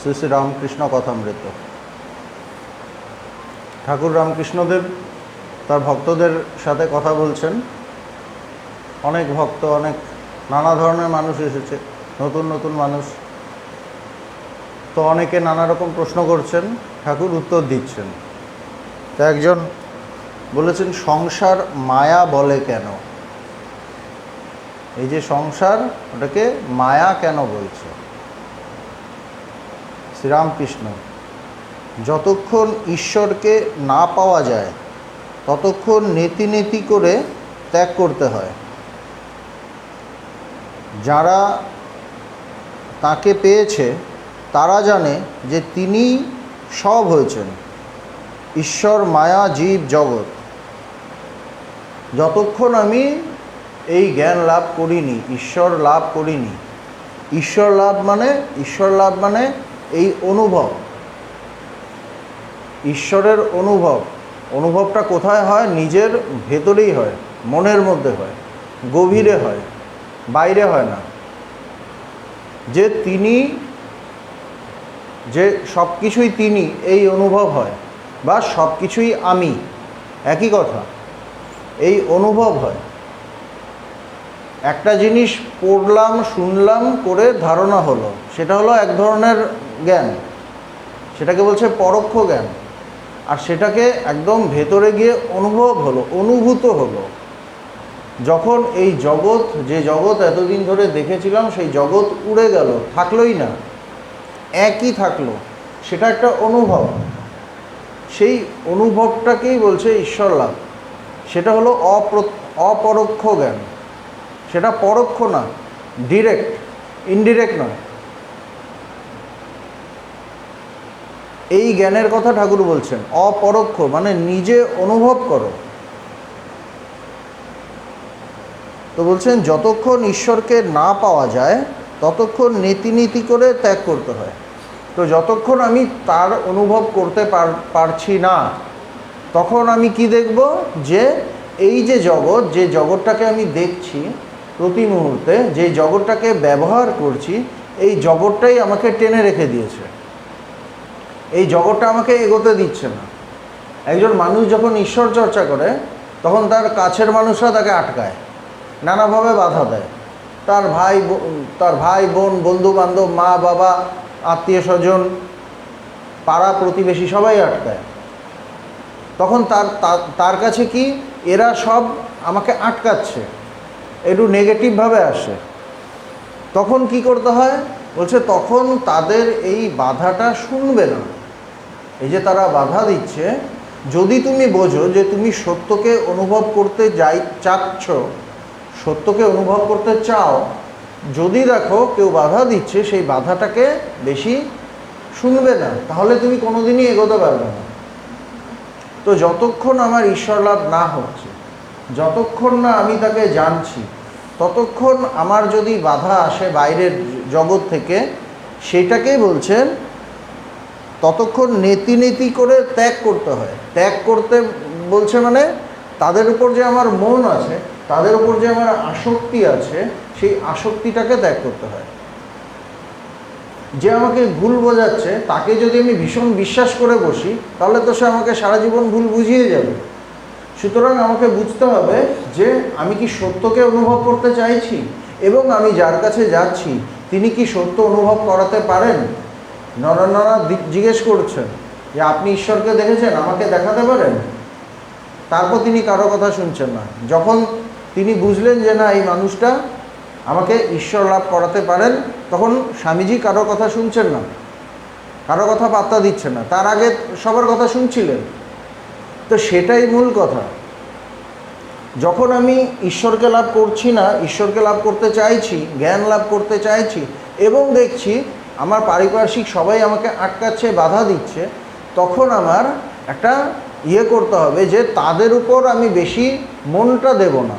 শ্রী শ্রী রামকৃষ্ণ কথামৃত। ঠাকুর রামকৃষ্ণদেব তার ভক্তদের সাথে কথা বলছেন। অনেক ভক্ত, অনেক নানা ধরনের মানুষ এসেছে, নতুন নতুন মানুষ। তো অনেকে নানা রকম প্রশ্ন করছেন, ঠাকুর উত্তর দিচ্ছেন। তো একজন বলেছেন, সংসার মায়া বলে কেন? এই যে সংসার, ওটাকে মায়া কেন বলছে? শ্রীরামকৃষ্ণ, যতক্ষণ ঈশ্বরকে না পাওয়া যায় ততক্ষণ নেতি নেতি করে ত্যাগ করতে হয়। যারা তাকে পেয়েছে তারা জানে যে তিনি সব হয়েছেন, ঈশ্বর, মায়া, জীব, জগৎ। যতক্ষণ আমি এই জ্ঞান লাভ করিনি, ঈশ্বর লাভ করিনি, ঈশ্বর লাভ মানে এই অনুভব, ঈশ্বরের অনুভবটা কোথায় হয়? নিজের ভেতরেই হয়, মনের মধ্যে হয়, গভীরে হয়, বাইরে হয় না। যে তিনি, যে সব কিছুই তিনি, এই অনুভব হয়, বা সব কিছুই আমি, একই কথা, এই অনুভব হয়। একটা জিনিস পড়লাম, শুনলাম, করে ধারণা হলো, সেটা হলো এক ধরনের জ্ঞান, সেটাকে বলছে পরোক্ষ জ্ঞান। আর সেটাকে একদম ভেতরে গিয়ে অনুভব হলো, অনুভূত হলো। যখন এই জগৎ, যে জগৎ এতদিন ধরে দেখেছিলাম, সেই জগৎ উড়ে গেল, থাকলোই না, একই থাকলো, সেটা একটা অনুভব। সেই অনুভবটাকেই বলছে ঈশ্বর লাভ। সেটা হলো অপরোক্ষ জ্ঞান। সেটা পরোক্ষ না, ডিরেক্ট, ইনডিরেক্ট নয়। এই জ্ঞানের কথা ঠাকুর বলছেন। অপরোক্ষ মানে নিজে অনুভব করো। তো বলছেন, যতক্ষণ ঈশ্বরকে না পাওয়া যায় ততক্ষণ নীতি নীতি করে ত্যাগ করতে হয়। তো যতক্ষণ আমি তার অনুভব করতে পারছি না, তখন আমি কি দেখব? যে এই যে জগৎ, যে জগৎটাকে আমি দেখছি প্রতি মুহূর্তে, যে জগৎটাকে ব্যবহার করছি, এই জগৎটাই আমাকে টেনে রেখে দিয়েছে। এই জগৎটা আমাকে এগোতে দিচ্ছে না। একজন মানুষ যখন ঈশ্বর চর্চা করে, তখন তার কাছের মানুষরা তাকে আটকায়, নানাভাবে বাধা দেয়। তার ভাই বোন, বন্ধু বান্ধব, মা বাবা, আত্মীয় স্বজন, পাড়া প্রতিবেশী, সবাই আটকায়। তখন তার কাছে কি, এরা সব আমাকে আটকাচ্ছে, একটু নেগেটিভভাবে আসে। তখন কি করতে হয়? বলছে, তখন তাদের এই বাধাটা শুনবে না। এই যে তারা বাধা দিচ্ছে, যদি তুমি বোঝো যে তুমি সত্যকে অনুভব করতে চাচ্ছ, সত্যকে অনুভব করতে চাও, যদি দেখো কেউ বাধা দিচ্ছে, সেই বাধাটাকে বেশি শুনবে না, তাহলে তুমি কোনোদিনই এগোতে পারবে না। তো যতক্ষণ আমার ঈশ্বর লাভ না হচ্ছে, যতক্ষণ না আমি তাকে জানছি, ততক্ষণ আমার যদি বাধা আসে বাইরের জগৎ থেকে, সেটাকেই বলছেন ততক্ষণ নেতি নেতি করে ত্যাগ করতে হয়। ত্যাগ করতে বলছে মানে তাদের উপর যে আমার মন আছে, তাদের উপর যে আমার আসক্তি আছে, সেই আসক্তিটাকে ত্যাগ করতে হয়। যে আমাকে ভুল বোঝাচ্ছে, তাকে যদি আমি ভীষণ বিশ্বাস করে বসি, তাহলে তো সে আমাকে সারা জীবন ভুল বুঝিয়ে যাবে। সুতরাং আমাকে বুঝতে হবে যে আমি কি সত্যকে অনুভব করতে চাইছি, এবং আমি যার কাছে যাচ্ছি তিনি কি সত্য অনুভব করাতে পারেন। নানা জিজ্ঞেস করছেন যে, আপনি ঈশ্বরকে দেখেছেন, আমাকে দেখাতে পারেন? তারপর তিনি কারো কথা শুনছেন না। যখন তিনি বুঝলেন যে না, এই মানুষটা আমাকে ঈশ্বর লাভ করাতে পারেন, তখন স্বামীজি কারো কথা শুনছেন না, কারো কথা পাত্তা দিচ্ছেন না। তার আগে সবার কথা শুনছিলেন। তো সেটাই মূল কথা। যখন আমি ঈশ্বরকে লাভ করছি না, ঈশ্বরকে লাভ করতে চাইছি, জ্ঞান লাভ করতে চাইছি, এবং দেখছি আমার পারিপার্শ্বিক সবাই আমাকে আটকাচ্ছে, বাধা দিচ্ছে, তখন আমার একটা করতে হবে যে তাদের উপর আমি বেশি মনটা দেব না।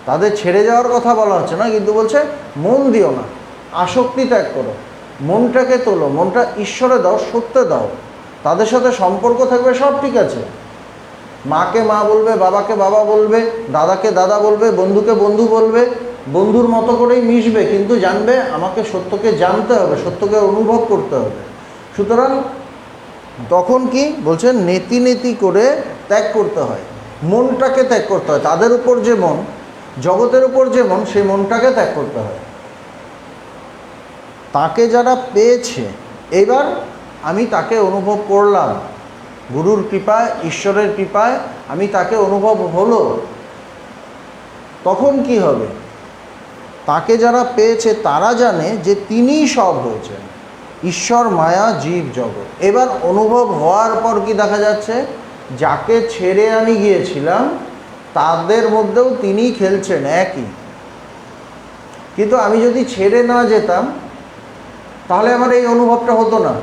তাদের ছেড়ে যাওয়ার কথা বলা হচ্ছে না, কিন্তু বলছে মন দিও না, আসক্তি ত্যাগ করো, মনটাকে তোলো, মনটা ঈশ্বরে দাও, সত্যে দাও। তাদের সাথে সম্পর্ক থাকবে, সব ঠিক আছে। মাকে মা বলবে, বাবাকে বাবা বলবে, দাদাকে দাদা বলবে, বন্ধুকে বন্ধু বলবে, বন্ধুর মতো করেই মিশবে, কিন্তু জানবে আমাকে সত্যকে জানতে হবে, সত্যকে অনুভব করতে হবে। সুতরাং তখন কি বলছেন, নেতি নেতি করে ত্যাগ করতে হয়, মনটাকে ত্যাগ করতে হয়। তাদের উপর যে মন, জগতের উপর যে মন, সেই মনটাকে ত্যাগ করতে হয়। তাকে যারা পেয়েছে, এবার আমি তাকে অনুভব করলাম, গুরুর কৃপায়, ঈশ্বরের কৃপায় আমি তাকে অনুভব হলো, তখন কি হবে? তাকে যারা পেয়েছে তারা জানে যে তিনিই সব হয়েছেন, ঈশ্বর, মায়া, জীব, জগৎ। এবার অনুভব হওয়ার পর কি দেখা যাচ্ছে, যাকে ছেড়ে আমি গিয়েছিলাম তাদের মধ্যেও তিনিই খেলছেন, একই। কিন্তু আমি যদি ছেড়ে না যেতাম তাহলে আমার এই অনুভবটা হতো না,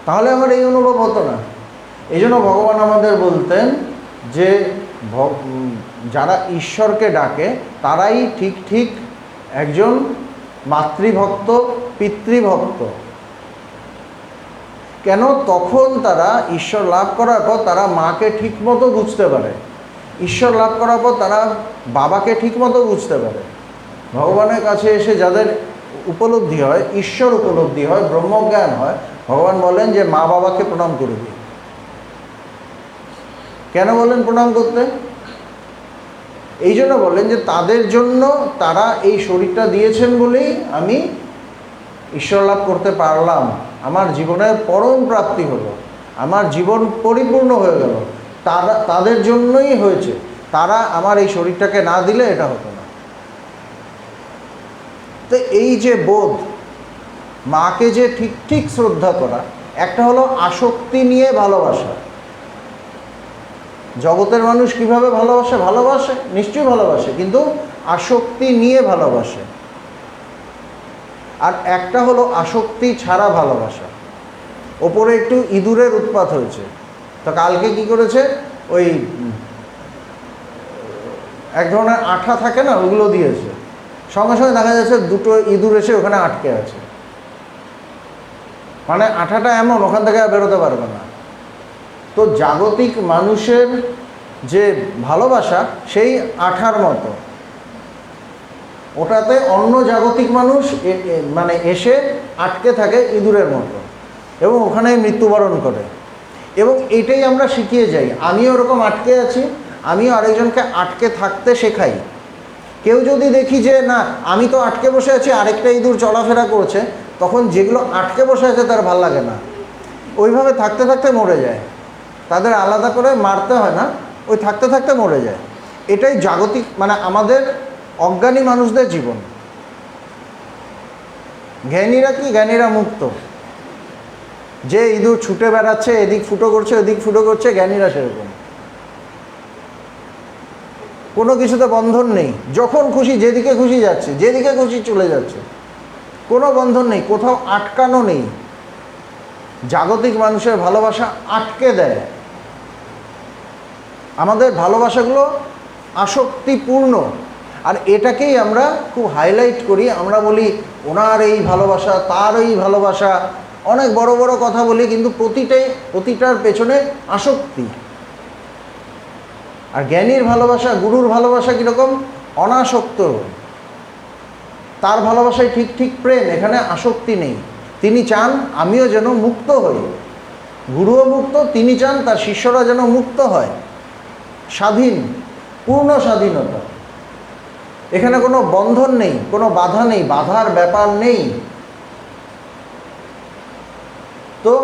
তাহলে আমার এই অনুভব হতো না। এই জন্য ভগবান আমাদের বলতেন যে যারা ঈশ্বরকে ডাকে তারাই ঠিক ঠিক একজন মাতৃভক্ত, পিতৃভক্ত। কেন? তখন তারা ঈশ্বর লাভ করার পর তারা মাকে ঠিক মতো বুঝতে পারে, ঈশ্বর লাভ করার পর তারা বাবাকে ঠিক মতো বুঝতে পারে। ভগবানের কাছে এসে যাদের উপলব্ধি হয়, ঈশ্বর উপলব্ধি হয়, ব্রহ্মজ্ঞান হয়, ভগবান বলেন যে মা বাবাকে প্রণাম করে দিই। কেন বলেন প্রণাম করতে? এই জন্য বলেন যে তাদের জন্য তারা এই শরীরটা দিয়েছেন বলেই আমি ঈশ্বর লাভ করতে পারলাম, আমার জীবনের পরম প্রাপ্তি হলো, আমার জীবন পরিপূর্ণ হয়ে গেল, তাদের জন্যই হয়েছে। তারা আমার এই শরীরটাকে না দিলে এটা হতো না। তো এই যে বোধ, মাকে যে ঠিক ঠিক শ্রদ্ধা করা, একটা হলো আসক্তি নিয়ে ভালোবাসা। জগতের মানুষ কিভাবে ভালোবাসে? ভালোবাসে, নিশ্চয়ই ভালোবাসে, কিন্তু আসক্তি নিয়ে ভালোবাসে। আর একটা হলো আসক্তি ছাড়া ভালোবাসা। ওপরে একটু ইঁদুরের উৎপাত হয়েছে, তো কালকে কি করেছে, ওই এক ধরনের আঠা থাকে না, ওগুলো দিয়েছে। সঙ্গে সঙ্গে দেখা যাচ্ছে দুটো ইঁদুর এসে ওখানে আটকে আছে। মানে আঠাটা এমন, ওখান থেকে আর বেরোতে পারবে না। তো জাগতিক মানুষের যে ভালোবাসা সেই আঠার মতো, ওটাতে অন্য জাগতিক মানুষ মানে এসে আটকে থাকে ইঁদুরের মতো, এবং ওখানে মৃত্যুবরণ করে। এবং এটাই আমরা শিখিয়ে যাই। আমিও ওরকম আটকে আছি, আমিও আরেকজনকে আটকে থাকতে শেখাই। কেউ যদি দেখি যে না আমি তো আটকে বসে আছি, আরেকটা ইঁদুর চলাফেরা করছে, তখন যেগুলো আটকে বসে আছে তার ভাল লাগে না, ওইভাবে থাকতে থাকতে মরে যায়। তাদের আলাদা করে মারতে হয় না, ওই থাকতে থাকতে মরে যায়। এটাই জাগতিক মানে আমাদের অজ্ঞানী মানুষদের জীবন। জ্ঞানীরা কি? জ্ঞানীরা মুক্ত। যে ইঁদুর ছুটে বেড়াচ্ছে, এদিক ফুটো করছে, ওদিক ফুটো করছে, জ্ঞানীরা সেরকম। কোনো কিছুতে বন্ধন নেই, যখন খুশি যেদিকে খুশি যাচ্ছে, যেদিকে খুশি চলে যাচ্ছে, কোনো বন্ধন নেই, কোথাও আটকানো নেই। জাগতিক মানুষের ভালোবাসা আটকে দেয়। আমাদের ভালোবাসাগুলো আসক্তিপূর্ণ, আর এটাকেই আমরা খুব হাইলাইট করি। আমরা বলি ওনার এই ভালোবাসা, তার এই ভালোবাসা, অনেক বড় বড় কথা বলি, কিন্তু প্রতিটার পেছনে আসক্তি। আর জ্ঞানীর ভালোবাসা, গুরুর ভালোবাসা কীরকম? অনাসক্ত। তার ভালোবাসায় ঠিক ঠিক প্রেম, এখানে আসক্তি নেই। তিনি চান আমিও যেন মুক্ত হই, গুরুও মুক্ত, তিনি চান তার শিষ্যরা যেন মুক্ত হয়, স্বাধীন, পূর্ণ স্বাধীনতা। এখানে কোনো বন্ধন নেই, কোনো বাধা নেই, বাধার ব্যাপার নেই। তো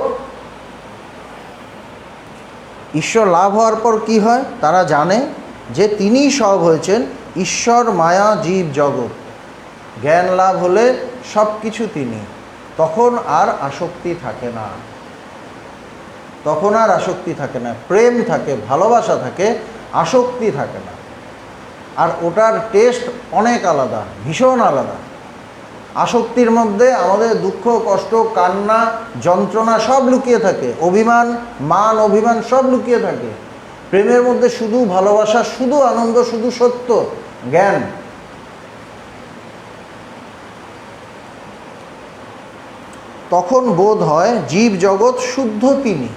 ঈশ্বর লাভ হওয়ার পর কি হয়? তারা জানে যে তিনিই সব হয়েছেন, ঈশ্বর, মায়া, জীব, জগৎ। জ্ঞান লাভ হলে সব কিছু তিনি। তখন আর আসক্তি থাকে না, তখন আর আসক্তি থাকে না। প্রেম থাকে, ভালোবাসা থাকে, আসক্তি থাকে না। আর ওটার টেস্ট অনেক আলাদা, ভীষণ আলাদা। আসক্তির মধ্যে আমাদের দুঃখ, কষ্ট, কান্না, যন্ত্রণা সব লুকিয়ে থাকে, অভিমান, মান, অভিমান সব লুকিয়ে থাকে। প্রেমের মধ্যে শুধু ভালোবাসা, শুধু আনন্দ, শুধু সত্য, জ্ঞান। তখন বোধ হয় জীব জগৎ শুদ্ধ তিনি।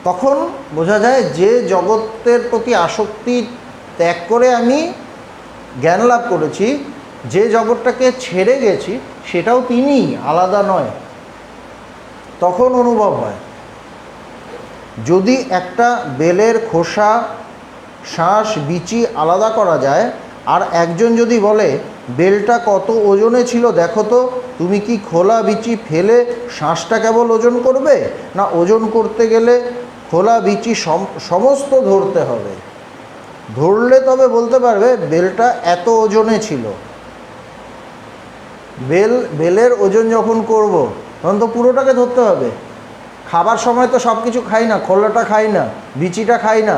তখন বোঝা যায় যে জগতের প্রতি আসক্তি ত্যাগ করে আমি জ্ঞান লাভ করেছি, যে জগৎটাকে ছেড়ে গেছি সেটাও তিনি, আলাদা নয়, তখন অনুভব হয়। যদি একটা বেলের খোসা, শাঁস, বিচি আলাদা করা যায়, আর একজন যদি বলে বেলটা কত ওজনে ছিল দেখো তো, তুমি কি খোলা বিচি ফেলে শাঁসটা কেবল ওজন করবে, না ওজন করতে গেলে খোলা বিচি সমস্ত ধরতে হবে? ধরলে তবে বলতে পারবে বেলটা এত ওজনে ছিল। বেলের ওজন যখন করব তখন তো পুরোটাকে ধরতে হবে। খাবার সময় তো সব কিছু খাই না, খোলাটা খাই না, বিচিটা খাই না,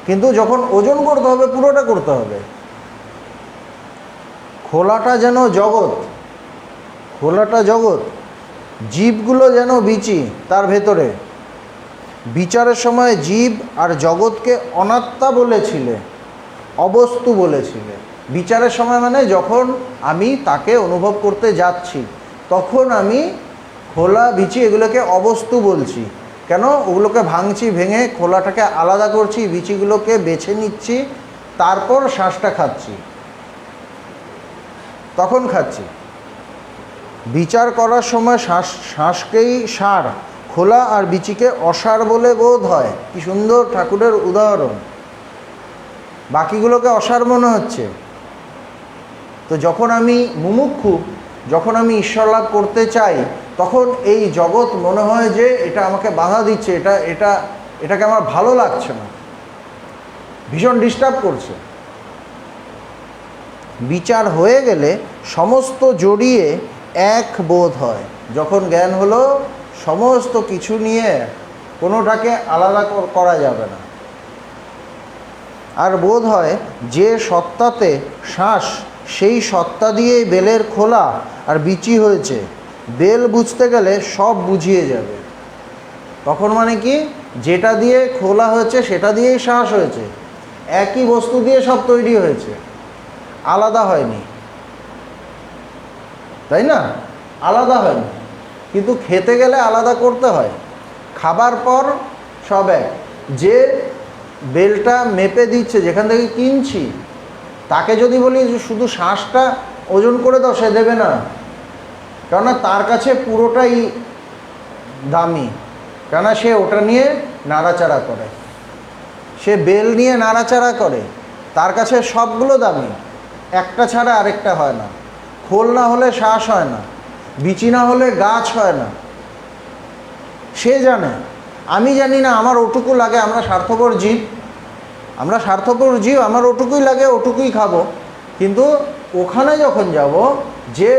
কিন্তু যখন ওজন করতে হবে পুরোটা করতে হবে। খোলাটা যেন জগৎ, খোলাটা জগৎ, জীবগুলো যেন বিচি তার ভেতরে। বিচারের সময় জীব আর জগৎকে অনাত্মা বলেছিলে, অবস্তু বলেছিলে। বিচারের সময় মানে যখন আমি তাকে অনুভব করতে যাচ্ছি, তখন আমি খোলা বিচি এগুলোকে অবস্তু বলছি। কেন? ওগুলোকে ভাঙছি, ভেঙে খোলাটাকে আলাদা করছি, বিচিগুলোকে বেছে নিচ্ছি, তারপর শ্বাসটা খাচ্ছি, তখন খাচ্ছি। বিচার করার সময় শ্বাসকেই সার, খোলা আর বিচিকে অসার বলে বোধ হয়। কি সুন্দর ঠাকুরের উদাহরণ! বাকিগুলোকে অসার মনে হচ্ছে। তো যখন আমি মুমুক্ষু, যখন আমি ঈশ্বর লাভ করতে চাই, তখন এই জগৎ মনে হয় যে এটা আমাকে বাধা দিচ্ছে, এটাকে আমার ভালো লাগছে না, ভীষণ ডিস্টার্ব করছে। বিচার হয়ে গেলে সমস্ত জড়িয়ে এক বোধ হয়। যখন জ্ঞান হলো, সমস্ত কিছু নিয়ে কোনোটাকে আলাদা করা যাবে না। আর বোধ হয় যে সত্তাতে শ্বাস, সেই সত্তা দিয়েই বেলের খোলা আর বিচি হয়েছে। বেল বুঝতে গেলে সব বুঝিয়ে যাবে। তখন মানে কি, যেটা দিয়ে খোলা হয়েছে সেটা দিয়েই শ্বাস হয়েছে, একই বস্তু দিয়ে সব তৈরি হয়েছে, আলাদা হয়নি, তাই না? আলাদা হয়নি, কিন্তু খেতে গেলে আলাদা করতে হয়। খাবার পর সব এক। যে বেলটা মেপে দিচ্ছে, যেখান থেকে কিনছি, তাকে যদি বলি শুধু শ্বাসটা ওজন করে দাও, সে দেবে না। কেননা তার কাছে পুরোটাই দামি, কেননা সে ওটা নিয়ে নাড়াচাড়া করে, সে বেল নিয়ে নাড়াচাড়া করে, তার কাছে সবগুলো দামি, একটা ছাড়া আরেকটা হয় না। খোল না হলে শ্বাস হয় না, বিচি না হলে গাছ হয় না। সে জানে, আমি জানি না, আমার ওটুকু লাগে। আমরা স্বার্থপর জীব, আমার ওটুকুই লাগে, ওটুকুই খাবো। কিন্তু ওখানে যখন যাব, যে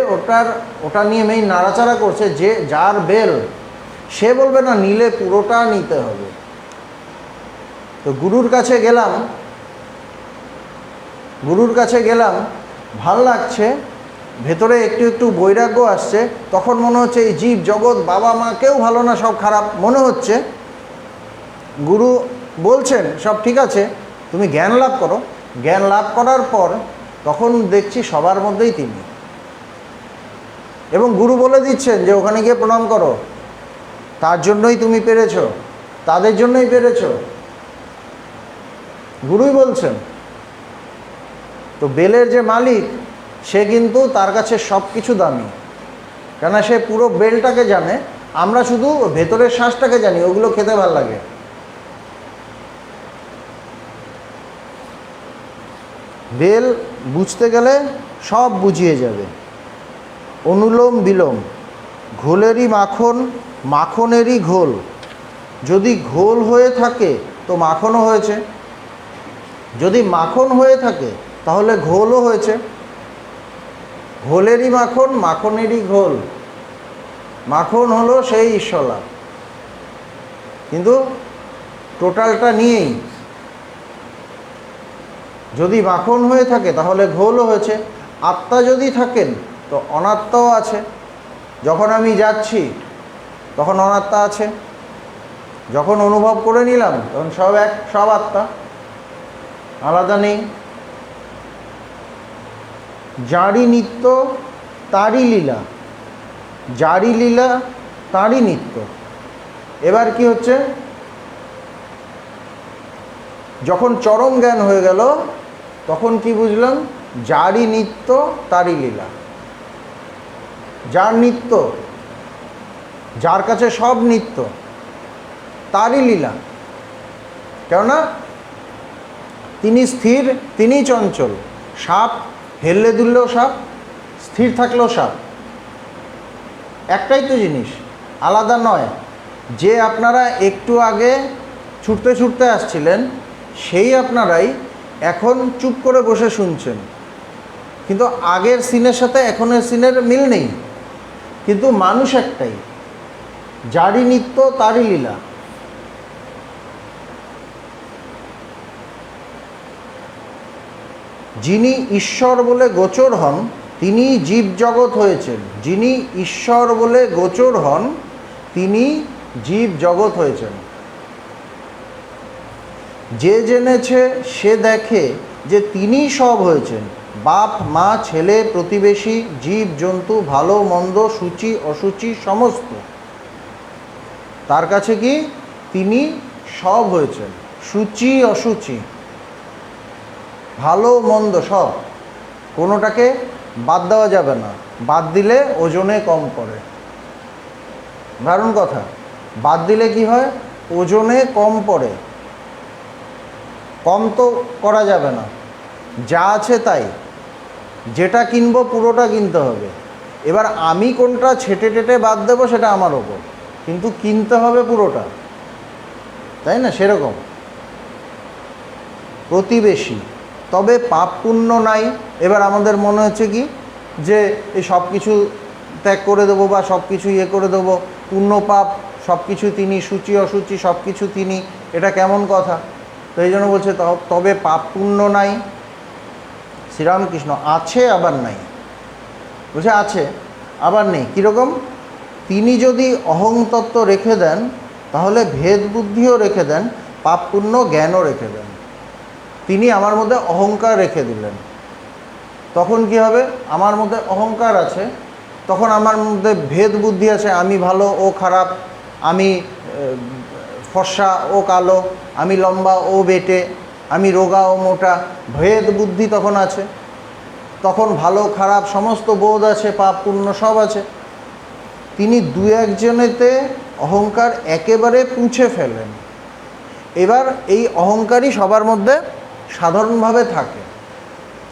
ওটা নিয়ে মেয়ে নাড়াচাড়া করছে, যে যার বেল, সে বলবে না নিলে পুরোটা নিতে হবে। তো গুরুর কাছে গেলাম, ভাল লাগছে, ভেতরে একটু একটু বৈরাগ্য আসছে। তখন মনে হচ্ছে এই জীব জগৎ, বাবা মা কেউ ভালো না, সব খারাপ মনে হচ্ছে। গুরু বলছেন সব ঠিক আছে, তুমি জ্ঞান লাভ করো। জ্ঞান লাভ করার পর তখন দেখছি সবার মধ্যেই তিনি, এবং গুরু বলে দিচ্ছেন যে ওখানে গিয়ে প্রণাম করো, তার জন্যই তুমি পেরেছ, তাদের জন্যই পেরেছ, গুরুই বলছেন। তো বেলের যে মালিক, সে কিন্তু তার কাছে সব কিছু দামি, কেননা সে পুরো বেলটাকে জানে। আমরা শুধু ভেতরের শ্বাসটাকে জানি, ওগুলো খেতে ভালো লাগে। বেল বুঝতে গেলে সব বুঝিয়ে যাবে। অনুলোম বিলোম, ঘোলেরই মাখন, মাখনেরই ঘোল। যদি ঘোল হয়ে থাকে তো মাখনও হয়েছে, যদি মাখন হয়ে থাকে তাহলে ঘোলও হয়েছে। ঘোলেরই মাখন, মাখনেরই ঘোল। মাখন হলো সেই ঈশ্বর লাভ, কিন্তু টোটালটা নিয়েই। যদি মাখন হয়ে থাকে তাহলে ঘোলও হয়েছে। আত্মা যদি থাকেন তো অনাত্মাও আছে। যখন আমি যাচ্ছি তখন অনাত্মা আছে, যখন অনুভব করে নিলাম তখন সব এক, সব আত্মা, আলাদা নেই। যারই নিত্য তারই লীলা, যারই লীলা তারই নিত্য। এবার কি হচ্ছে, যখন চরম জ্ঞান হয়ে গেল, তখন কি বুঝলাম? যারই নিত্য তারই লীলা। যার নিত্য, যার কাছে সব নিত্য, তারই লীলা। কেননা তিনি স্থির, তিনিই চঞ্চল। সাপ হেললে দুললেও সাপ, স্থির থাকলেও সাপ, একটাই তো জিনিস, আলাদা নয়। যে আপনারা একটু আগে ছুটতে ছুটতে আসছিলেন, সেই আপনারাই এখন চুপ করে বসে শুনছেন, কিন্তু আগের সিনের সাথে এখনের সিনের মিল নেই, কিন্তু মানুষ একটাই। যারই নিত্য তারই লীলা। যিনি ঈশ্বর বলে গোচর হন, তিনি জীব জগৎ হয়েছেন। যিনি ঈশ্বর বলে গোচর হন, তিনি জীব জগৎ হয়েছেন। যে জেনেছে সে দেখে যে তিনি সব হয়েছেন, বাপ মা ছেলে প্রতিবেশী জীব জন্তু ভালো মন্দ সূচি অসুচি সমস্ত। তার কাছে কি তিনি সব হয়েছেন, সূচি অসুচি ভালো মন্দ সব, কোনোটাকে বাদ দেওয়া যাবে না। বাদ দিলে ওজনে কম পড়ে। দারুণ কথা, বাদ দিলে কি হয়? ওজনে কম পড়ে। কম তো করা যাবে না, যা আছে তাই। যেটা কিনবো পুরোটা কিনতে হবে। এবার আমি কোনটা ছেটে টেটে বাদ দেবো সেটা আমার ওপর, কিন্তু কিনতে হবে পুরোটা, তাই না? সেরকম প্রতিবেশী, তবে পাপ পুণ্য নাই। এবার আমাদের মনে হচ্ছে কি যে এই সব কিছু ত্যাগ করে দেবো বা সব কিছু ইয়ে করে দেবো, পুণ্য পাপ সব কিছু তিনি, সূচি অসুচি সব কিছু তিনি, এটা কেমন কথা? তো এই জন্য বলছে তবে পাপ পুণ্য নাই। শ্রীরামকৃষ্ণ আছে আবার নাই, বলছে আছে আবার নেই। কীরকম? তিনি যদি অহংতত্ত্ব রেখে দেন, তাহলে ভেদ বুদ্ধিও রেখে দেন, পাপ পুণ্য জ্ঞানও রেখে দেন। তিনি আমার মধ্যে অহংকার রেখে দিলেন, তখন কি হবে? আমার মধ্যে অহংকার আছে, তখন আমার মধ্যে ভেদ বুদ্ধি আছে। আমি ভালো ও খারাপ, আমি ফর্সা ও কালো, আমি লম্বা ও বেটে, আমি রোগা ও মোটা, ভেদ বুদ্ধি তখন আছে। তখন ভালো খারাপ সমস্ত বোধ আছে, পাপ পুণ্য সব আছে। তিনি দু একজনেতে অহংকার একেবারে পুঁছে ফেলেন। এবার এই অহংকারই সবার মধ্যে সাধারণভাবে থাকে,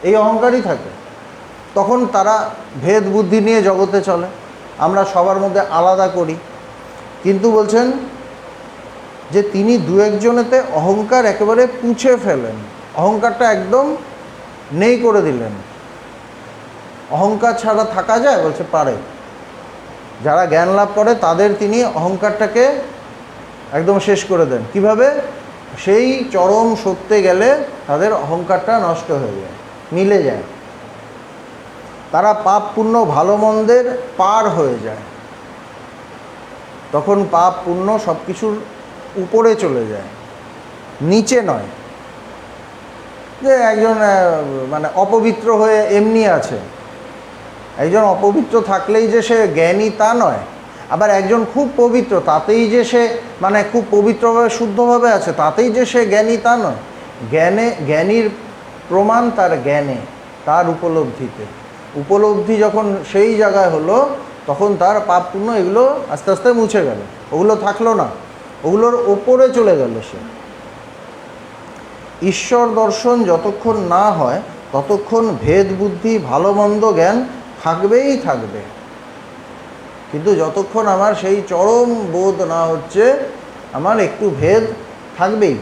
এই অহংকারই থাকে। তখন তারা ভেদ বুদ্ধি নিয়ে জগতে চলে, আমরা সবার মধ্যে আলাদা করি। কিন্তু বলছেন যে তিনি দু একজনেতে অহংকার একেবারে পুঁছে ফেলেন, অহংকারটা একদম নেই করে দিলেন। অহংকার ছাড়া থাকা যায়? বলছে পারে। যারা জ্ঞান লাভ করে তাদের তিনি অহংকারটাকে একদম শেষ করে দেন। কিভাবে? সেই চরম সত্যে গেলে তাদের অহংকারটা নষ্ট হয়ে যায়, মিলে যায়। তারা পাপ পুণ্য ভালো মন্দের পার হয়ে যায়, তখন পাপ পুণ্য সব কিছুর উপরে চলে যায়, নিচে নয়। যে একজন মানে অপবিত্র হয়ে এমনি আছে, একজন অপবিত্র থাকলেই যে সে জ্ঞানী তা নয়। আবার একজন খুব পবিত্র, তাতেই যে সে মানে খুব পবিত্রভাবে শুদ্ধভাবে আছে, তাতেই যে সে জ্ঞানী তা নয়। জ্ঞানীর প্রমাণ তার জ্ঞানে, তার উপলব্ধিতে। উপলব্ধি যখন সেই জায়গায় হলো, তখন তার পাপ পুণ্য এগুলো আস্তে আস্তে মুছে গেল, ওগুলো থাকলো না, ওগুলোর ওপরে চলে গেল সে। ঈশ্বর দর্শন যতক্ষণ না হয় ততক্ষণ ভেদ বুদ্ধি ভালো মন্দ জ্ঞান থাকবেই থাকবে। কিন্তু যতক্ষণ আমার সেই চরম বোধ না হচ্ছে, আমার একটু ভেদ থাকবেই।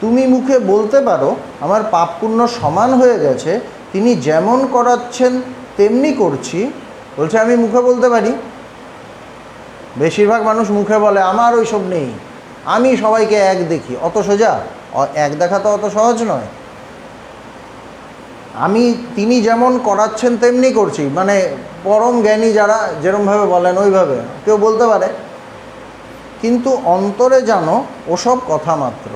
তুমি মুখে বলতে পারো আমার পাপ পুণ্য সমান হয়ে গেছে, তিনি যেমন করাচ্ছেন তেমনি করছি। বলছে আমি মুখে বলতে পারি, বেশিরভাগ মানুষ মুখে বলে আমার ওই সব নেই, আমি সবাইকে এক দেখি। অত সোজা? এক দেখা তো অত সহজ নয়। আমি তিনি যেমন করাচ্ছেন তেমনি করছি, মানে পরম জ্ঞানী যারা যেরমভাবে বলেন ওইভাবে কেউ বলতে পারে, কিন্তু অন্তরে জানো ওসব কথা মাত্র।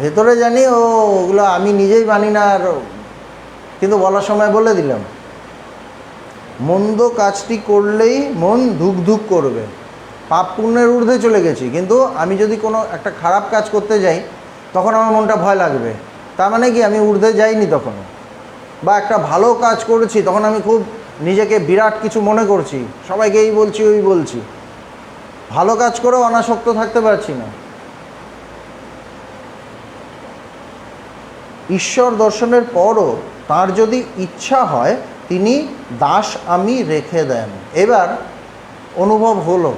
ভেতরে জানি ওগুলো আমি নিজেই মানি না, আর কিন্তু বলার সময় বলে দিলাম। মন্দ কাজটি করলেই মন ধুক ধুক করবে, পাপ পুণ্যের ঊর্ধ্বে চলে গেছি। কিন্তু আমি যদি কোনো একটা খারাপ কাজ করতে যাই, তখন আমার মনটা ভয় লাগবে, তার মানে কি আমি ঊর্ধ্বে যাইনি তখন, বা একটা ভালো কাজ করেছি তখন আমি খুব নিজেকে বিরাট কিছু মনে করছি, সবাইকে এই বলছি ওই বলছি। ভালো কাজ করেও অনাসক্ত থাকতে পারছি না। ঈশ্বর দর্শনের পরও তার যদি ইচ্ছা হয় তিনি দাস আমি রেখে দেন। এবার অনুভব হলো,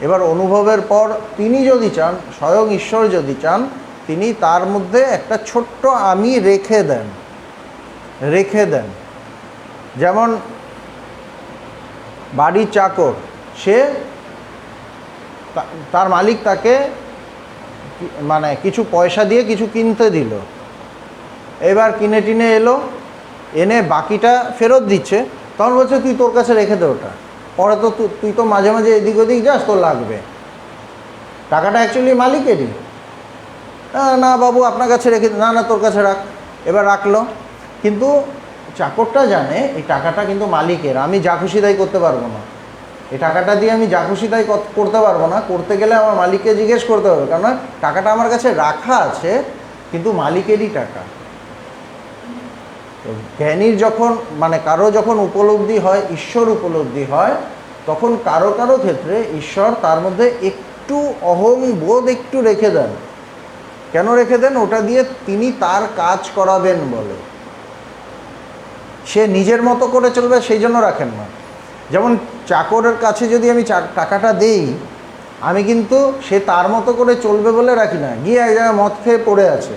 এবার অনুভবের পর তিনি যদি চান, স্বয়ং ঈশ্বর যদি চান, তিনি তার মধ্যে একটা ছোট্ট আমি রেখে দেন। যেমন বাড়ির চাকর, সে তার মালিক তাকে মানে কিছু পয়সা দিয়ে কিছু কিনতে দিল, এবার কিনে টিনে এলো, এনে বাকিটা ফেরত দিচ্ছে, তখন বলছে তুই তোর কাছে রেখে দে ওটা, পরে তো তুই তো মাঝে মাঝে এদিক ওদিক যাস, তোর লাগবে। টাকাটা অ্যাকচুয়ালি মালিকেরই। না বাবু আপনার কাছে রেখে, না তোর কাছে রাখ। এবার রাখলো, কিন্তু চাকরটা জানে এই টাকাটা কিন্তু মালিকের, আমি যা খুশি তাই করতে পারবো না, এই টাকাটা দিয়ে আমি যা খুশি তাই করতে পারবো না, করতে গেলে আমার মালিককে জিজ্ঞেস করতে হবে, কেননা টাকাটা আমার কাছে রাখা আছে কিন্তু মালিকেরই টাকা। জ্ঞানীর যখন মানে কারো যখন উপলব্ধি হয়, ঈশ্বর উপলব্ধি হয়, তখন কারো কারো ক্ষেত্রে ঈশ্বর তার মধ্যে একটু অহংবোধ একটু রেখে দেন। কেন রেখে দেন? ওটা দিয়ে তিনি তার কাজ করাবেন বলে। সে নিজের মতো করে চলবে সেই জন্য রাখেন না। যেমন চাকরের কাছে যদি আমি টাকাটা দেই, আমি কিন্তু সে তার মতো করে চলবে বলে রাখি না, গিয়ে এক জায়গায় মদ খেয়ে পড়ে আছে,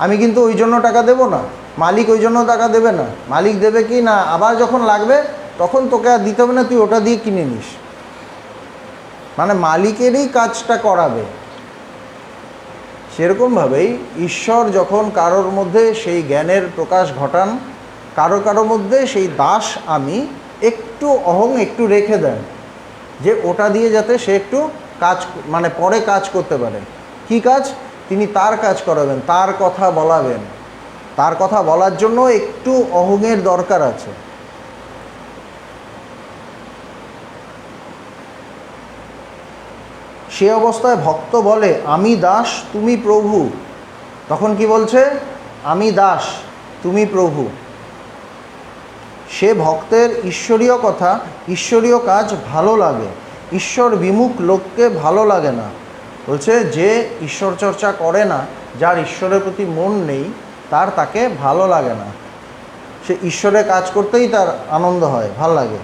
আমি কিন্তু ওই জন্য টাকা দেব না, মালিক ওই জন্য টাকা দেবে না। মালিক দেবে কি না, আবার যখন লাগবে তখন তোকে আর দিতে হবে না, তুই ওটা দিয়ে কিনে নিস, মানে মালিকেরই কাজটা করাবে। সেরকমভাবেই ঈশ্বর যখন কারোর মধ্যে সেই জ্ঞানের প্রকাশ ঘটান, কারো মধ্যে সেই দাস আমি একটু একটু রেখে দেন, যে ওটা দিয়ে যাতে সে একটু কাজ মানে পরে কাজ করতে পারে। কি কাজ? তিনি তার কাজ করাবেন, তার কথা বলাবেন। তার কথা বলার জন্য একটু অহংয়ের দরকার আছে। সে অবস্থায় ভক্ত বলে আমি দাস তুমি প্রভু। তখন কি বলছে? আমি দাস তুমি প্রভু। সে ভক্তের ঈশ্বরীয় কথা, ঈশ্বরীয় কাজ ভালো লাগে, ঈশ্বর বিমুখ লোককে ভালো লাগে না। বলছে যে ঈশ্বর চর্চা করে না, যার ঈশ্বরের প্রতি মন নেই, তাকে ভালো লাগে না। সে ঈশ্বরের কাজ করতেই তার আনন্দ হয়, ভাল লাগে।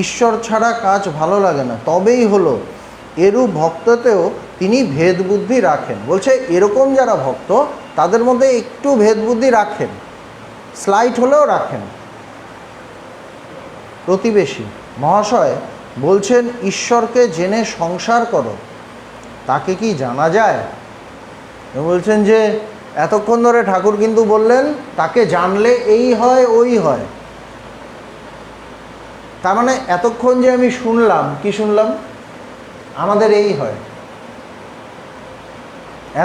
ঈশ্বর ছাড়া কাজ ভালো লাগে না। তবেই হলো এরূপ ভক্ততেও তিনি ভেদবুদ্ধি রাখেন। বলছে এরকম যারা ভক্ত তাদের মধ্যে একটু ভেদবুদ্ধি রাখেন, স্লাইট হলেও রাখেন। প্রতিবেশী মহাশয় বলছেন ঈশ্বরকে জেনে সংসার করো, তাকে কি জানা যায়? বলছেন যে এতক্ষণ ধরে ঠাকুর কিন্তু বললেন তাকে জানলে এই হয় ওই হয়। তার মানে এতক্ষণ যে আমি শুনলাম, কি শুনলাম? আমাদের এই হয়।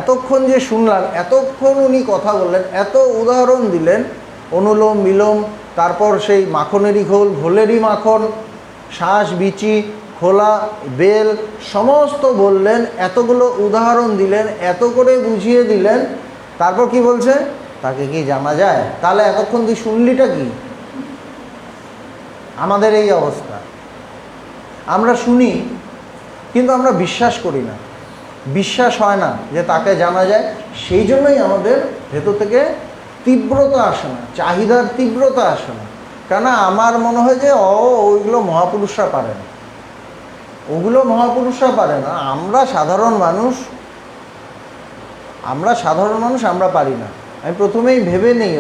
এতক্ষণ যে শুনলাম, এতক্ষণ উনি কথা বললেন, এত উদাহরণ দিলেন, অনুলোম বিলোম, তারপর সেই মাখনেরই ঘোল, ঘোলেরই মাখন, শ্বাস বিচি খোলা বেল সমস্ত বললেন, এতগুলো উদাহরণ দিলেন, এত করে বুঝিয়ে দিলেন, তারপর কি বলছে? তাকে কি জানা যায়? তাহলে এতক্ষণ তুই শুনলিটা কি? আমাদের এই অবস্থা। আমরা শুনি কিন্তু আমরা বিশ্বাস করি না, বিশ্বাস হয় না যে তাকে জানা যায়। সেই জন্যই আমাদের ভেতর থেকে তীব্রতা আসে না, চাহিদার তীব্রতা আসে না। কেন? আমার মনে হয় যে ওইগুলো মহাপুরুষরা পারে না, ওগুলো মহাপুরুষরা পারে না, আমরা সাধারণ মানুষ আমরা পারি না। আমি প্রথমেই ভেবে নেই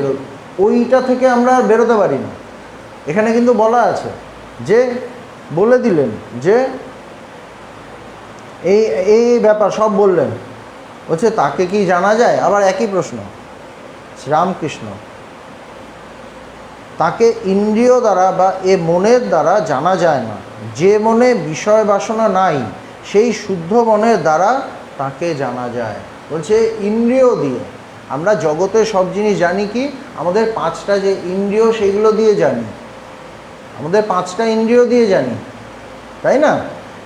ওইটা থেকে আমরা আর বেরোতে পারি না। এখানে কিন্তু বলা আছে যে, বলে দিলেন যে এই ব্যাপার সব বললেন। বলছে তাকে কি জানা যায়? আবার একই প্রশ্ন, শ্রীরামকৃষ্ণ, তাকে ইন্দ্রিয় দ্বারা বা মনের দ্বারা জানা যায় না। যে মনে বিষয় বাসনা নাই, সেই শুদ্ধ মনের দ্বারা তাকে জানা যায়। বলছে ইন্দ্রিয় দিয়ে আমরা জগতে সব জিনিস জানি। কি? আমাদের পাঁচটা যে ইন্দ্রিয় সেইগুলো দিয়ে জানি, আমাদের পাঁচটা ইন্দ্রিয় দিয়ে জানি, তাই না?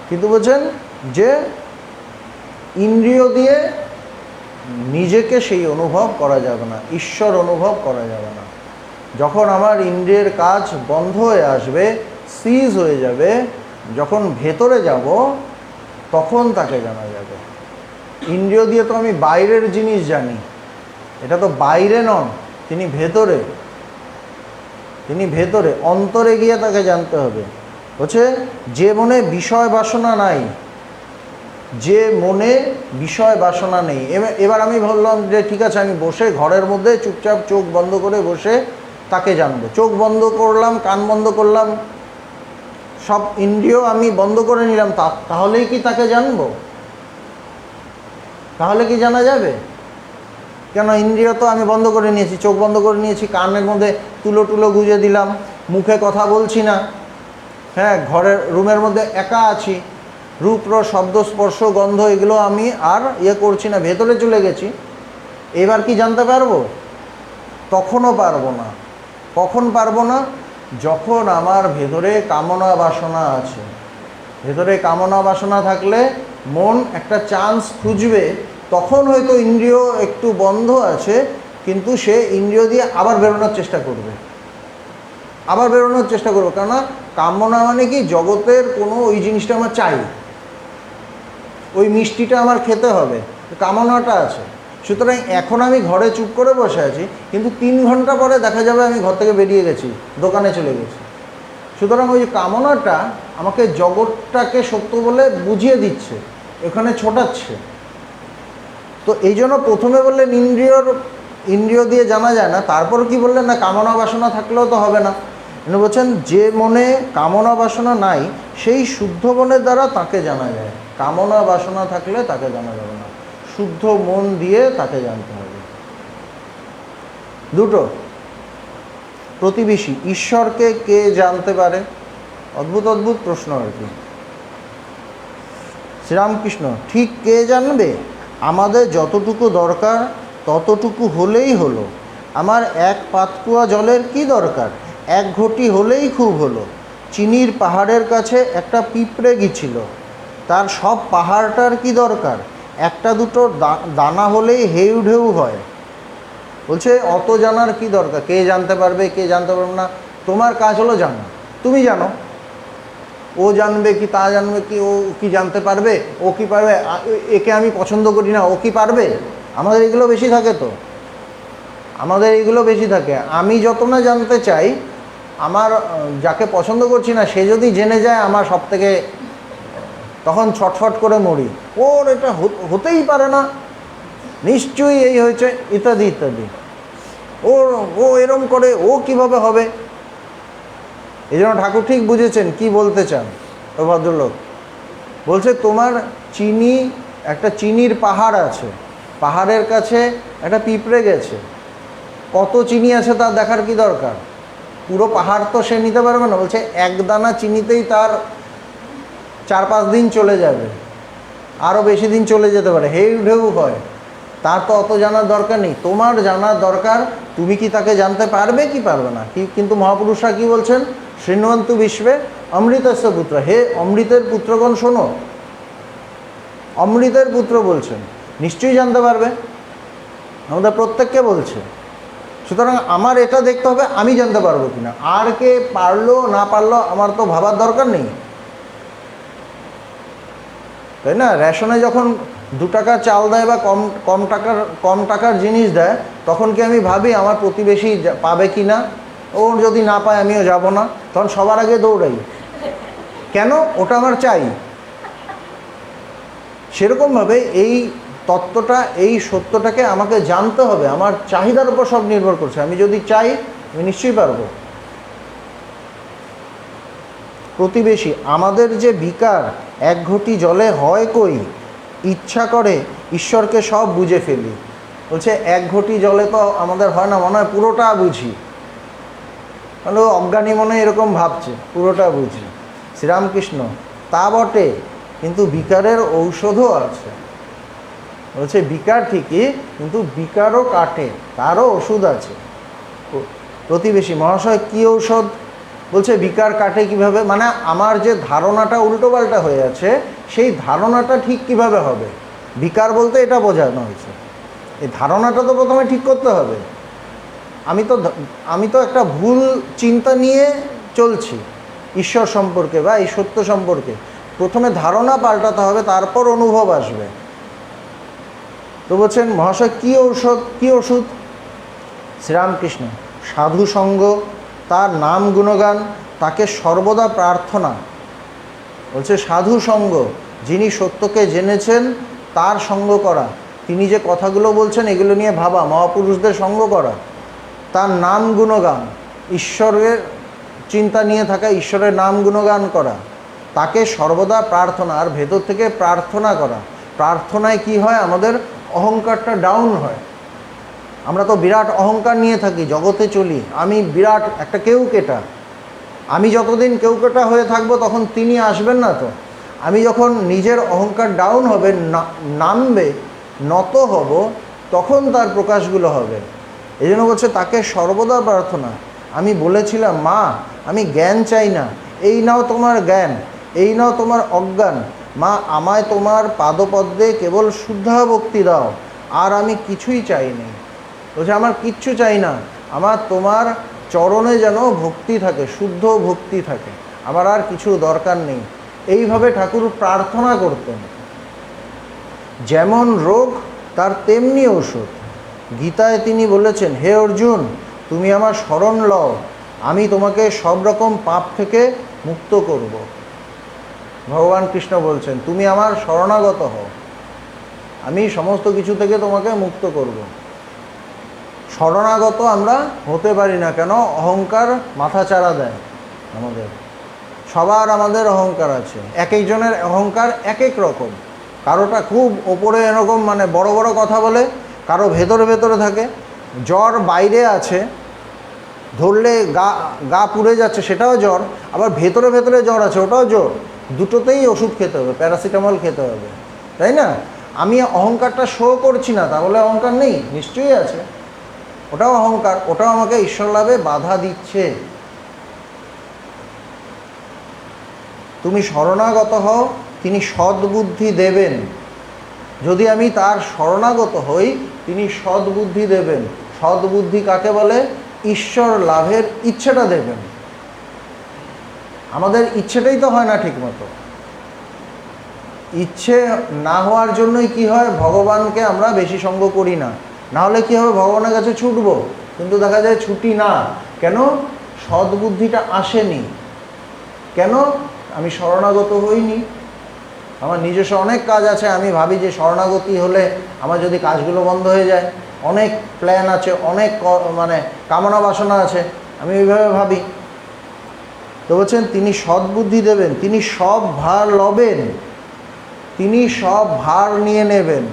কিন্তু বলছেন যে ইন্দ্রিয় দিয়ে নিজেকে সেই অনুভব করা যাবে না, ঈশ্বর অনুভব করা যাবে না। যখন আমার ইন্দ্রিয়ের কাজ বন্ধ হয়ে আসবে, সিজ হয়ে যাবে, যখন ভেতরে যাব, তখন তাকে জানা যাবে। ইন্দ্রিয় দিয়ে তো আমি বাইরের জিনিস জানি, এটা তো বাইরে নন, তিনি ভেতরে, তিনি ভেতরে, অন্তরে গিয়ে তাকে জানতে হবে। হচ্ছে যে মনে বিষয় বাসনা নাই, যে মনে বিষয় বাসনা নেই। এবার আমি বললাম যে ঠিক আছে, আমি বসে ঘরের মধ্যে চুপচাপ চোখ বন্ধ করে বসে তাকে জানবো। চোখ বন্ধ করলাম, কান বন্ধ করলাম, সব ইন্দ্রিয় আমি বন্ধ করে নিলাম, তাহলেই কি তাকে জানবো? তাহলে কি জানা যাবে? কেন, ইন্দ্রিয় তো আমি বন্ধ করে নিয়েছি, চোখ বন্ধ করে নিয়েছি, কানের মধ্যে তুলো টুলো গুঁজে দিলাম, মুখে কথা বলছি না, হ্যাঁ, ঘরের রুমের মধ্যে একা আছি, রূপ রস শব্দ স্পর্শ গন্ধ এগুলো আমি আর করছি না, ভেতরে চলে গেছি। এবার কি জানতে পারবো? তখনও পারবো না। কখন পারবো না? যখন আমার ভেতরে কামনা বাসনা আছে। ভেতরে কামনা বাসনা থাকলে মন একটা চান্স খুঁজবে, তখন হয়তো ইন্দ্রিয় একটু বন্ধ আছে, কিন্তু সে ইন্দ্রিয় দিয়ে আবার বেরোনোর চেষ্টা করবে, আবার বেরোনোর চেষ্টা করবে। কেননা কামনা মানে কি, জগতের কোনো ওই জিনিসটা আমার চাই, ওই মিষ্টিটা আমার খেতে হবে, কামনাটা আছে। সুতরাং এখন আমি ঘরে চুপ করে বসে আছি, কিন্তু 3 ঘন্টা পরে দেখা যাবে আমি ঘর থেকে বেরিয়ে গেছি, দোকানে চলে গেছি। সুতরাং ওই কামনাটা আমাকে জগৎটাকে সত্য বলে বুঝিয়ে দিচ্ছে, এখানে ছোটাচ্ছে। তো এই জন্য প্রথমে বললেন ইন্দ্রিয় দিয়ে জানা যায় না, তারপর কি বললেন না কামনা বাসনা থাকলেও তো হবে না। উনি বলছেন যে মনে কামনা বাসনা নাই, সেই শুদ্ধ মনের দ্বারা তাকে জানা যায়। কামনা বাসনা থাকলে তাকে জানা যাবে না, শুদ্ধ মন দিয়ে তাকে জানতে হবে। দুটো প্রতিবেশী, ঈশ্বরকে কে জানতে পারে? অদ্ভুত অদ্ভুত প্রশ্ন আর কি। শ্রীরামকৃষ্ণ, ঠিক কে জানবে? আমাদের যতটুকু দরকার ততটুকু হলেই হলো। আমার 1 পাতকুয়া জলের কি দরকার? 1 ঘটি হলেই খুব হলো। চিনির পাহাড়ের কাছে একটা পিঁপড়ে গিয়েছিল, তার সব পাহাড়টার কি দরকার? একটা দুটো দানা হলেই হেউ ঢেউ হয়। বলছে অত জানার কি দরকার? কে জানতে পারবে, কে জানতে পারবে না? তোমার কাজ হলো জানা, তুমি জানো। ও জানবে কি, তা জানবে কি, ও কি জানতে পারবে, ও কি পারবে, একে আমি পছন্দ করি না, ও কি পারবে? আমাদের এগুলো বেশি থাকে, তো আমাদের এইগুলো বেশি থাকে। আমি যত না জানতে চাই, আমার যাকে পছন্দ করছি না সে যদি জেনে যায়, আমার সব থেকে তখন ছটফট করে মরি, ওর এটা হতেই পারে না, নিশ্চয়ই এই হয়েছে, ইত্যাদি ইত্যাদি। ও এরম করে, ও কিভাবে হবে? এই জন্য ঠাকুর ঠিক বুঝেছেন কি বলতে চান। ওই ভদ্রলোক বলছে তোমার একটা চিনির পাহাড় আছে, পাহাড়ের কাছে একটা পিঁপড়ে গেছে, কত চিনি আছে তার দেখার কি দরকার? পুরো পাহাড় তো সে নিতে পারবে না। বলছে 1 দানা চিনিতেই তার 4-5 দিন চলে যাবে, আরও বেশি দিন চলে যেতে পারে, হেউ ঢেউ হয়। তার তো অত জানার দরকার নেই, তোমার জানার দরকার তুমি কি তাকে জানতে পারবে কি পারবে না। কিন্তু মহাপুরুষরা কি বলছেন? শৃণ্বন্তু বিশ্বে অমৃতস্য পুত্র, হে অমৃতের পুত্রগণ শোনো, অমৃতের পুত্র বলছেন, নিশ্চয়ই জানতে পারবে, আমাদের প্রত্যেককে বলছে। সুতরাং আমার এটা দেখতে হবে আমি জানতে পারবো কিনা, আর কে পারলো না পারলো আমার তো ভাবার দরকার নেই, তাই না? রেশনে যখন 2 টাকা চাল দেয় বা কম টাকার জিনিস দেয়, তখন কি আমি ভাবি আমার প্রতিবেশী পাবে কি না, ওর যদি না পায় আমিও যাব না, তখন সবার আগে দৌড়াই। কেন? ওটা আমার চাই। সেরকমভাবে এই তত্ত্বটা, এই সত্যটাকে আমাকে জানতে হবে, আমার চাহিদার উপর সব নির্ভর করছে। আমি যদি চাই আমি নিশ্চয়ই পারবো। প্রতিবেশী, আমাদের যে বিকার 1 ঘটি জলে হয় কই, ইচ্ছা করে ঈশ্বরকে সব বুঝে ফেলি। বলছে 1 ঘটি জলে তো আমাদের হয় না, মনে হয় পুরোটা বুঝি। তাহলে অজ্ঞানী মনে এরকম ভাবছে পুরোটা বুঝি। শ্রীরামকৃষ্ণ, তা বটে, কিন্তু বিকারের ঔষধও আছে। বলছে বিকার ঠিকই, কিন্তু বিকারও কাটে, তারও ওষুধ আছে। প্রতিবেশী, মহাশয় কি ঔষধ? বলছে বিকার কাটে কিভাবে? মানে আমার যে ধারণাটা উল্টোপাল্টা হয়ে আছে, সেই ধারণাটা ঠিক কিভাবে হবে? বিকার বলতে এটা বোঝানো হয়েছে। এই ধারণাটা তো প্রথমে ঠিক করতে হবে। আমি তো একটা ভুল চিন্তা নিয়ে চলছি ঈশ্বর সম্পর্কে বা এই সত্য সম্পর্কে। প্রথমে ধারণা পাল্টাতে হবে, তারপর অনুভব আসবে। তো বলছেন মহাশয় কী ওষুধ? শ্রীরামকৃষ্ণ সাধু সঙ্গ, তার নাম গুণগান, তাকে সর্বদা প্রার্থনা। বলছে সাধু সঙ্গ, যিনি সত্যকে জেনেছেন তার সঙ্গ করা, তিনি যে কথাগুলো বলছেন এগুলো নিয়ে ভাবা, মহাপুরুষদের সঙ্গ করা, তার নাম গুণগান, ঈশ্বরের চিন্তা নিয়ে থাকা, ঈশ্বরের নাম গুণগান করা, তাকে সর্বদা প্রার্থনা, আর ভেতর থেকে প্রার্থনা করা। প্রার্থনায় কি হয়? আমাদের অহংকারটা ডাউন হয়। আমরা তো বিরাট অহংকার নিয়ে থাকি, জগতে চলি, আমি বিরাট একটা কেউকেটা। আমি যতদিন কেউকেটা হয়ে থাকবো তখন তিনি আসবেন না। তো আমি যখন নিজের অহংকার ডাউন হবে, নামবে, নত হব, তখন তার প্রকাশগুলো হবে। এই জন্য বলছে তাকে সর্বদা প্রার্থনা। আমি বলেছিলাম মা আমি জ্ঞান চাই না, এই নাও তোমার জ্ঞান, এই নাও তোমার অজ্ঞান, মা আমায় তোমার পাদপদ্মে কেবল শুদ্ধা ভক্তি দাও, আর আমি কিছুই চাইনি। বলছে আমার কিচ্ছু চাই না, আমার তোমার চরণে যেন ভক্তি থাকে, শুদ্ধ ভক্তি থাকে, আমার আর কিছু দরকার নেই। এইভাবে ঠাকুর প্রার্থনা করতেন। যেমন রোগ তার তেমনি ওষুধ। গীতায় তিনি বলেছেন, হে অর্জুন তুমি আমার শরণ লও, আমি তোমাকে সব রকম পাপ থেকে মুক্ত করব। ভগবান কৃষ্ণ বলছেন তুমি আমার শরণাগত হও, আমি সমস্ত কিছু থেকে তোমাকে মুক্ত করব। শরণাগত আমরা হতে পারি না কেন? অহংকার মাথাচাড়া দেয় আমাদের। আমাদের অহংকার আছে, এক একজনের অহংকার এক এক রকম। কারোটা খুব ওপরে এরকম মানে বড় বড় কথা বলে, কারো ভেতরে ভেতরে থাকে। জ্বর বাইরে আছে, ধরলে গা পুড়ে যাচ্ছে, সেটাও জ্বর। আবার ভেতরে ভেতরে জ্বর আছে, ওটাও জ্বর। দুটোতেই ওষুধ খেতে হবে, প্যারাসিটামল খেতে হবে, তাই না? আমি অহংকারটা শো করছি না, তা বলে অহংকার নেই, নিশ্চয়ই আছে। ওটাও অহংকার, ওটাও আমাকে ঈশ্বর লাভে বাধা দিচ্ছে। তুমি শরণাগত হও, তিনি সদ্বুদ্ধি দেবেন। যদি আমি তার শরণাগত হই, তিনি সদ্বুদ্ধি দেবেন। সদ্বুদ্ধি কাকে বলে? ঈশ্বর লাভের ইচ্ছেটা দেবেন। আমাদের ইচ্ছেটাই তো হয় না ঠিকমতো। ইচ্ছে না হওয়ার জন্যই কি হয়? ভগবানকে আমরা বেশি সঙ্গ করি না। নাহলে কি হবে? ভগবানের কাছে ছুটবো, কিন্তু দেখা যায় ছুটি না। কেন? সদ্বুদ্ধিটা আসেনি। কেন? আমি শরণাগত হইনি। আমার নিজস্ব অনেক কাজ আছে, আমি ভাবি যে শরণাগতি হলে আমার যদি কাজগুলো বন্ধ হয়ে যায়, অনেক প্ল্যান আছে, অনেক মানে কামনা বাসনা আছে, আমি ওইভাবে ভাবি। তো বলছেন তিনি সদ্বুদ্ধি দেবেন, তিনি সব ভার লবেন, তিনি সব ভার নিয়ে নেবেন।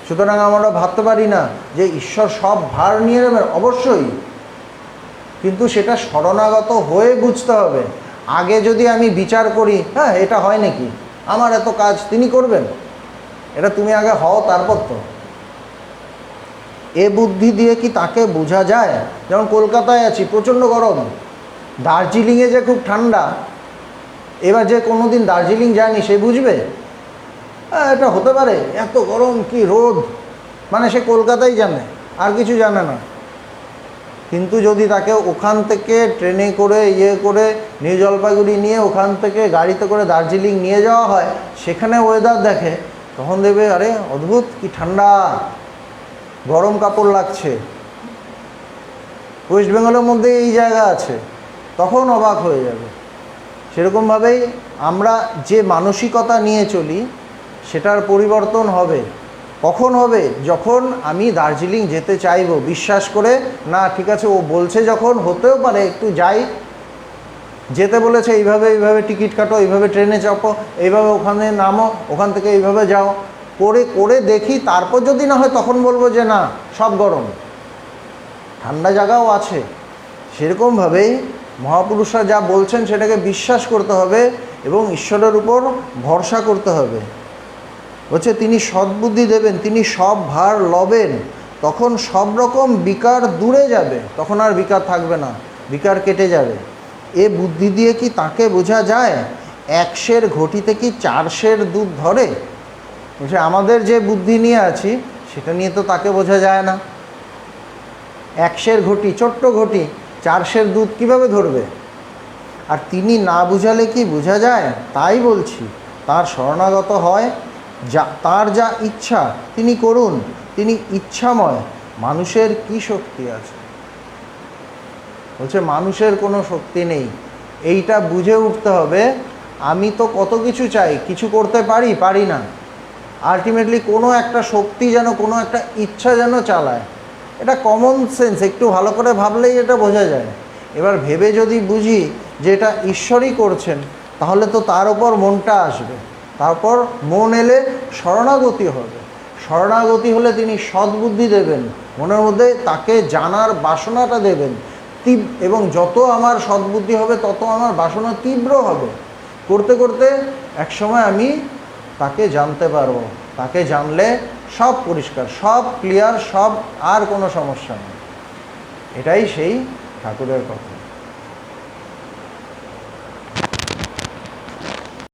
সুতরাং আমরা ভাবতে পারি না যে ঈশ্বর সব ভার নিয়ে নেবেন, অবশ্যই, কিন্তু সেটা শরণাগত হয়ে বুঝতে হবে। আগে যদি আমি বিচার করি, হ্যাঁ এটা হয় নাকি, আমার এত কাজ তিনি করবেন, এটা তুমি আগে হও, তারপর তো। এ বুদ্ধি দিয়ে কি তাকে বোঝা যায়? যেমন কলকাতায় আছি, প্রচণ্ড গরম, দার্জিলিংয়ে যে খুব ঠান্ডা। এবার যে কোনো দিন দার্জিলিং যায়নি সে বুঝবে এটা হতে পারে, এত গরম কি রোদ, মানে সে কলকাতাই জানে, আর কিছু জানে না। কিন্তু যদি তাকে ওখান থেকে ট্রেনে করে করে নিউ জলপাইগুড়ি নিয়ে ওখান থেকে গাড়িতে করে দার্জিলিং নিয়ে যাওয়া হয়, সেখানে ওয়েদার দেখে, তখন দেবে আরে অদ্ভুত কি ঠান্ডা, গরম কাপড় লাগছে। ওয়েস্ট বেঙ্গলের মধ্যে এই জায়গা আছে, তখন অবাক হয়ে যাবে। সেরকমভাবেই আমরা যে মানসিকতা নিয়ে চলি সেটার পরিবর্তন হবে। কখন হবে? যখন আমি দার্জিলিং যেতে চাইবো বিশ্বাস করে, না ঠিক আছে ও বলছে যখন, হতেও পারে একটু যাই, যেতে বলেছে এইভাবে এইভাবে টিকিট কাটো, এইভাবে ট্রেনে চাপো, এইভাবে ওখানে নামো, ওখান থেকে এইভাবে যাও, করে দেখি। তারপর যদি না হয় তখন বলবো যে না সব গরম, ঠান্ডা জায়গাও আছে। সেরকমভাবেই মহাপুরুষরা যা বলছেন সেটাকে বিশ্বাস করতে হবে এবং ঈশ্বরের উপর ভরসা করতে হবে। বলছে তিনি সদ্বুদ্ধি দেবেন, তিনি সব ভার লবেন, তখন সব রকম বিকার দূরে যাবে, তখন আর বিকার থাকবে না, বিকার কেটে যাবে। এ বুদ্ধি দিয়ে কি তাকে বোঝা যায়? 1 সের ঘটিতে কি 4 সের দুধ ধরে? বলছে আমাদের যে বুদ্ধি নিয়ে আছি সেটা নিয়ে তো তাকে বোঝা যায় না। 100 ঘটি, ছোট্ট ঘটি, 400 দুধ কিভাবে ধরবে? আর তিনি না বুঝালে কি বোঝা যায়? তাই বলছি, তার শরণাগত হয়, যা তার যা ইচ্ছা তিনি করুন, তিনি ইচ্ছাময়। মানুষের কি শক্তি আছে? বলছে মানুষের কোনো শক্তি নেই। এইটা বুঝে উঠতে হবে। আমি তো কত কিছু চাই, কিছু করতে পারি না। আলটিমেটলি কোনো একটা শক্তি যেন, কোনো একটা ইচ্ছা যেন চালায়। এটা কমন সেন্স, একটু ভালো করে ভাবলেই এটা বোঝা যায়। এবার ভেবে যদি বুঝি যে এটা ঈশ্বরই করছেন, তাহলে তো তার ওপর মনটা আসবে। তারপর মন এলে শরণাগতি হবে। শরণাগতি হলে তিনি সদ্বুদ্ধি দেবেন, মনের মধ্যে তাকে জানার বাসনাটা দেবেন। এবং যত আমার সদ্বুদ্ধি হবে তত আমার বাসনা তীব্র হবে। করতে করতে একসময় আমি তাকে জানতে পারবো। তাকে জানলে সব পরিষ্কার, সব ক্লিয়ার, সব আর কোনো সমস্যা নেই। এটাই সেই ঠাকুরের কথা।